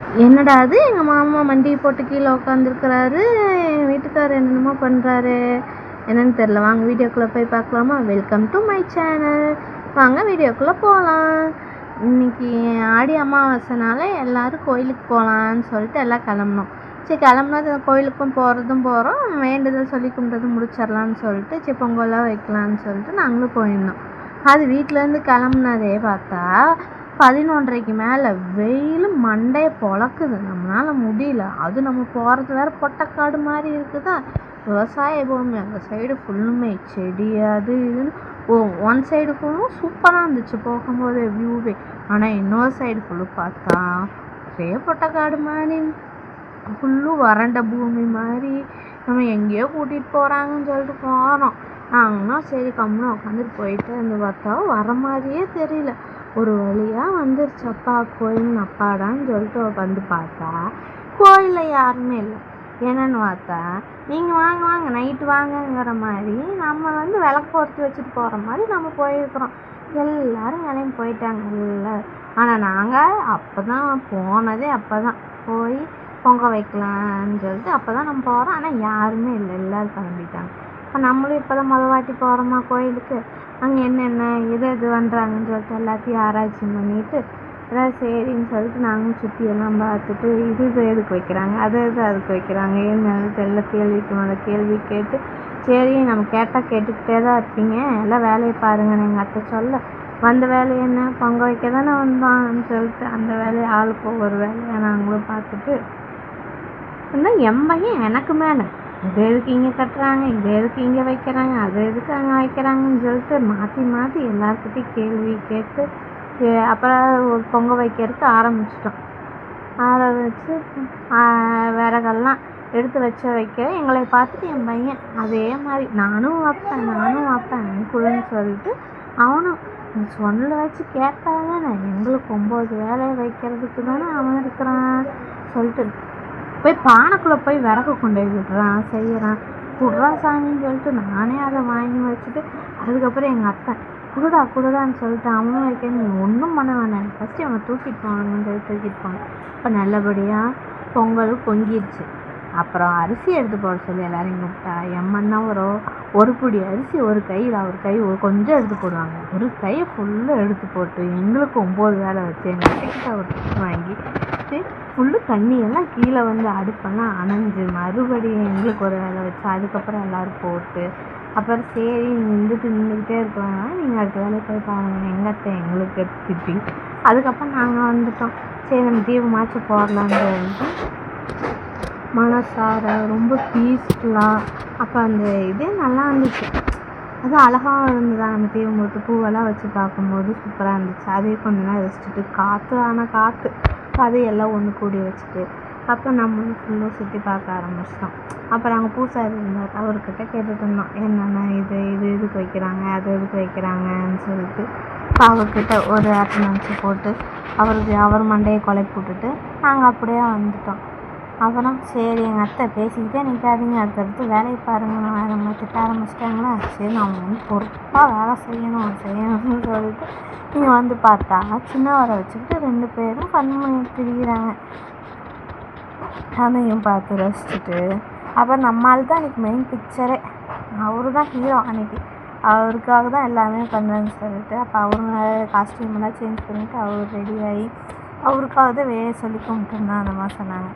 என்னடா அது எங்கள் மாமா மண்டியை போட்டு கீழே உட்காந்துருக்குறாரு, என் வீட்டுக்காரர் என்னென்னமோ பண்ணுறாரு, என்னன்னு தெரில. வாங்க வீடியோக்குள்ளே போய் பார்க்கலாமா? Welcome to my channel. வாங்க வீடியோக்குள்ளே போகலாம். இன்றைக்கி ஆடி அமாவாசைனால எல்லோரும் கோயிலுக்கு போகலான்னு சொல்லிட்டு எல்லாம் கிளம்புனோம். சரி கிளம்புனது கோயிலுக்கும் போகிறதும் போகிறோம், வேண்டுதல் சொல்லி கும்பிட்டது முடிச்சிடலான்னு சொல்லிட்டு சரி பொங்கலாக வைக்கலான்னு சொல்லிட்டு நாங்களும் போயிருந்தோம். அது வீட்டிலேருந்து கிளம்புனதே பார்த்தா 11:30க்கு மேலே வெயில் மண்டையை பொழக்குது, நம்மளால் முடியல. அது நம்ம போகிறது வேறு பொட்டக்காடு மாதிரி இருக்குதா, விவசாய பூமி. அந்த சைடு ஃபுல்லுமே செடி அது இதுன்னு ஒன் சைடு ஃபுல்லும் சூப்பராக இருந்துச்சு போகும்போது வியூவே. ஆனால் இன்னொரு சைடு ஃபுல்லு பார்த்தா ஒரே பொட்டக்காடு மாதிரி, ஃபுல்லும் வறண்ட பூமி மாதிரி. நம்ம எங்கேயோ கூட்டிகிட்டு போகிறாங்கன்னு சொல்லிட்டு போகிறோம். நாங்கன்னா சரி கம்முன்னு உட்காந்துட்டு போயிட்டு வந்து பார்த்தா வர மாதிரியே தெரியல. ஒரு வழியாக வந்துருச்சு. அப்பா கோயில் அப்பாடான்னு சொல்லிட்டு வந்து பார்த்தா கோயிலில் யாருமே இல்லை. என்னென்னு பார்த்தா நீங்கள் வாங்க வாங்க நைட்டு வாங்கங்கிற மாதிரி நம்ம வந்து விளக்கு பொறுத்து வச்சுட்டு போகிற மாதிரி நம்ம போயிருக்கிறோம். எல்லோரும் கிளம்பி போயிட்டாங்க எல்லோரும். ஆனால் நாங்கள் அப்போ தான் போனதே, அப்போ தான் போய் பொங்க வைக்கலான்னு சொல்லிட்டு அப்போ தான் நம்ம போகிறோம். ஆனால் யாருமே இல்லை, எல்லோரும் கிளம்பிட்டாங்க. இப்போ நம்மளும் இப்போ தான் மொதல் வாட்டி போகிறோமா கோயிலுக்கு, அங்கே என்னென்ன எது பண்ணுறாங்கன்னு சொல்லிட்டு எல்லாத்தையும் ஆராய்ச்சி பண்ணிவிட்டு எல்லாம் சரின்னு சொல்லிட்டு நாங்களும் சுற்றி எல்லாம் பார்த்துட்டு இது எதுக்கு வைக்கிறாங்க, அதுக்கு வைக்கிறாங்க, ஏன்னு எல்லாம் கேள்விக்கு மேலே கேள்வி கேட்டு சரி நம்ம கேட்டால் கேட்டுக்கிட்டே தான் இருப்பீங்க, எல்லாம் வேலையை பாருங்கன்னு எங்கள் அத்தை சொல்ல வந்த வேலை என்ன பொங்க வைக்க தானே வந்தான்னு சொல்லிட்டு அந்த வேலையை ஆளுக்கு ஒவ்வொரு வேலையை நாங்களும் பார்த்துட்டு இருந்தால் எம்பையும் எனக்கு மேலே இது எதுக்கு இங்கே கட்டுறாங்க, இது எதுக்கு இங்கே வைக்கிறாங்க, அது எதுக்கு அங்கே வைக்கிறாங்கன்னு சொல்லிட்டு மாற்றி மாற்றி எல்லாருக்கிட்டையும் கேள்வி கேட்டு அப்புறம் ஒரு பொங்க வைக்கிறதுக்கு ஆரம்பிச்சிட்டோம். வச்சு விறகெல்லாம் எடுத்து வைக்க எங்களை பார்த்துட்டு என் பையன் அதே மாதிரி நானும் வைப்பேன் குழுன்னு சொல்லிட்டு அவனும் சொல்ல வச்சு கேட்டால் தானே எங்களுக்கு 9 வேலையை வைக்கிறதுக்கு தானே அவன் இருக்கிறான் சொல்லிட்டு போய் பானைக்குள்ளே போய் விறகு கொண்டு போய் விடுறான், செய்கிறான். குடுறா சாமின்னு சொல்லிட்டு நானே அதை வாங்கி வச்சுட்டு அதுக்கப்புறம் எங்கள் அத்தை குடுடான்னு சொல்லிட்டு அவனும் வைக்க நீ ஒன்றும் பண்ண வேண்டாம், ஃபஸ்ட்டு அவனை தூக்கிட்டு போனாங்கன்னு சொல்லி தூக்கிட்டு போனேன். இப்போ நல்லபடியாக பொங்கல் பொங்கிடுச்சு. அப்புறம் அரிசி எடுத்து போட சொல்லி எல்லோரும் கூப்பிட்டா எம்மன்னா ஒரு பிடி அரிசி ஒரு கையில் அவர் கை கொஞ்சம் எடுத்து போடுவாங்க, ஒரு கையை ஃபுல்லாக எடுத்து போட்டு எங்களுக்கு 9 வேலை வச்சு எங்கள் அத்தைக்கிட்ட ஒரு வாங்கி ஃபுல்லு தண்ணியெல்லாம் கீழே வந்து அடுப்பெல்லாம் அணைஞ்சு மறுபடியும் எங்களுக்கு ஒரு வேலை வச்சு அதுக்கப்புறம் எல்லோரும் போட்டு அப்புறம் சரி நின்றுக்கிட்டே இருக்கிறாங்க, நீங்கள் அடுத்த வேலையை போய் பாருங்கள் எங்கள் அத்தை எங்களுக்கு திட்டி அதுக்கப்புறம் நாங்கள் வந்துட்டோம். சரி நம்ம தீபமாச்சு போடலான்னு சொல்லிட்டு மனசார ரொம்ப பீஸ்ஃபுல்லாக அப்போ அந்த இதே நல்லா இருந்துச்சு. அது அழகாக இருந்ததா, நம்ம தீபம் போட்டு பூவெல்லாம் வச்சு பார்க்கும்போது சூப்பராக இருந்துச்சு. அதே கொஞ்ச நேரம் வச்சுட்டு காற்று அதையெல்லாம் ஒன்று கூடி வச்சுட்டு அப்போ நம்மளும் ஃபுல்லாக சுற்றி பார்க்க ஆரம்பிச்சிட்டோம். அப்புறம் அங்கே பூசாரி இருந்தார், அவர்கிட்ட கேட்டுட்டு இருந்தோம் என்னென்ன இதுக்கு வைக்கிறாங்க, அது எதுக்கு வைக்கிறாங்கன்னு சொல்லிட்டு. இப்போ அவர்கிட்ட ஒரு அட்டனன்ஸை போட்டு அவர் மண்டையை குழப்பி விட்டுட்டு நாங்கள் அப்படியே வந்துட்டோம். அப்புறம் சரி எங்கள் அத்தை பேசிக்கிட்டே நிற்காதீங்க, அடுத்தடுத்து வேலையை பாருங்க, நம்ம திட்ட ஆரம்பிச்சிட்டாங்களா, சரி நம்ம வந்து பொறுப்பாக வேலை செய்யணும்னு சொல்லிட்டு இங்கே வந்து பார்த்தா சின்னவரை வச்சுக்கிட்டு 2 பேரும் பண்ணி திரிகிறாங்க. அதையும் பார்த்து ரசிச்சுட்டு அப்புறம் நம்மால் தான் அன்றைக்கி மெயின் பிக்சரே, அவரு தான் ஹீரோ அன்றைக்கி, அவருக்காக தான் எல்லாமே பண்ணுறேன்னு சொல்லிட்டு அப்போ அவங்க காஸ்டியூமெல்லாம் சேஞ்ச் பண்ணிவிட்டு அவர் ரெடி ஆகி அவருக்காக தான் சொல்லி கும்பிட்டுருந்தான் அந்த மாதிரி சொன்னாங்க.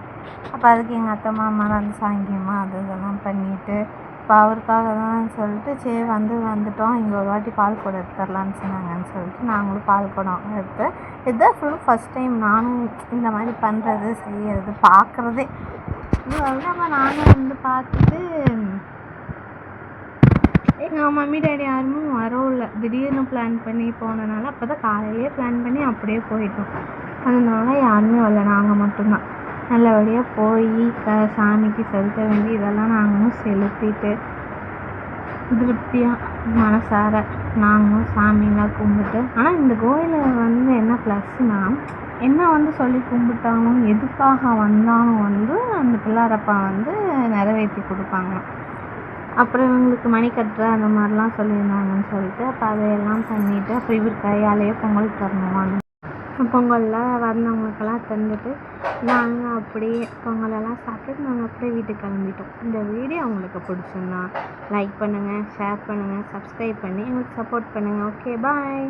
அப்போ அதுக்கு எங்கள் அத்தை மாமாலாம் அந்த சாங்கியமாக இதெல்லாம் பண்ணிவிட்டு இப்போ அவருக்காக தான் சொல்லிட்டு சரி வந்துட்டோம், இங்கே ஒரு வாட்டி பால் குடம் எடுத்துடலான்னு சொன்னாங்கன்னு சொல்லிட்டு நாங்களும் பால் குடம் எடுத்து இதுதான் ஃபுல்லும் ஃபஸ்ட் டைம் நானும் இந்த மாதிரி பண்ணுறது செய்கிறது பார்க்குறதே. இது வந்து அப்போ நானும் வந்து பார்த்துட்டு எங்கள் மம்மி டேடி யாருமே வரவில்லை, திடீர்னு பிளான் பண்ணி போனதுனால அப்போ தான் காலையிலேயே பிளான் பண்ணி அப்படியே போயிட்டோம். அதனால யாருமே வரல, நாங்கள் மட்டும்தான். நல்லபடியாக போய் சாமிக்கு செலுத்த வேண்டி இதெல்லாம் நாங்களும் செலுத்திட்டு திருப்தியாக மனசார நாங்களும் சாமியெல்லாம் கும்பிட்டு. ஆனால் இந்த கோயிலில் வந்து என்ன ப்ளஸ்னால் என்ன வந்து சொல்லி கும்பிட்டாலும் எதுக்காக வந்தாலும் வந்து அந்த பிள்ளாரப்பா வந்து நிறைவேற்றி கொடுப்பாங்க. அப்புறம் இவங்களுக்கு மணி கட்டுற அந்த மாதிரிலாம் சொல்லியிருந்தாங்கன்னு சொல்லிட்டு அப்போ அதையெல்லாம் பண்ணிவிட்டு அப்புறம் இவர் கையாலேயே பொங்கல் தரணும் பொங்கல்லாம் வந்தவங்களுக்கெல்லாம் தந்துட்டு நாங்கள் அப்படியே பொங்கலெல்லாம் சாப்பிட்டு நாங்கள் அப்படியே வீட்டுக்கு கிளம்பிட்டோம். இந்த வீடியோ உங்களுக்கு பிடிச்சிருந்தா லைக் பண்ணுங்கள், ஷேர் பண்ணுங்கள், சப்ஸ்கிரைப் பண்ணி எங்களுக்கு சப்போர்ட் பண்ணுங்கள். ஓகே, பாய்.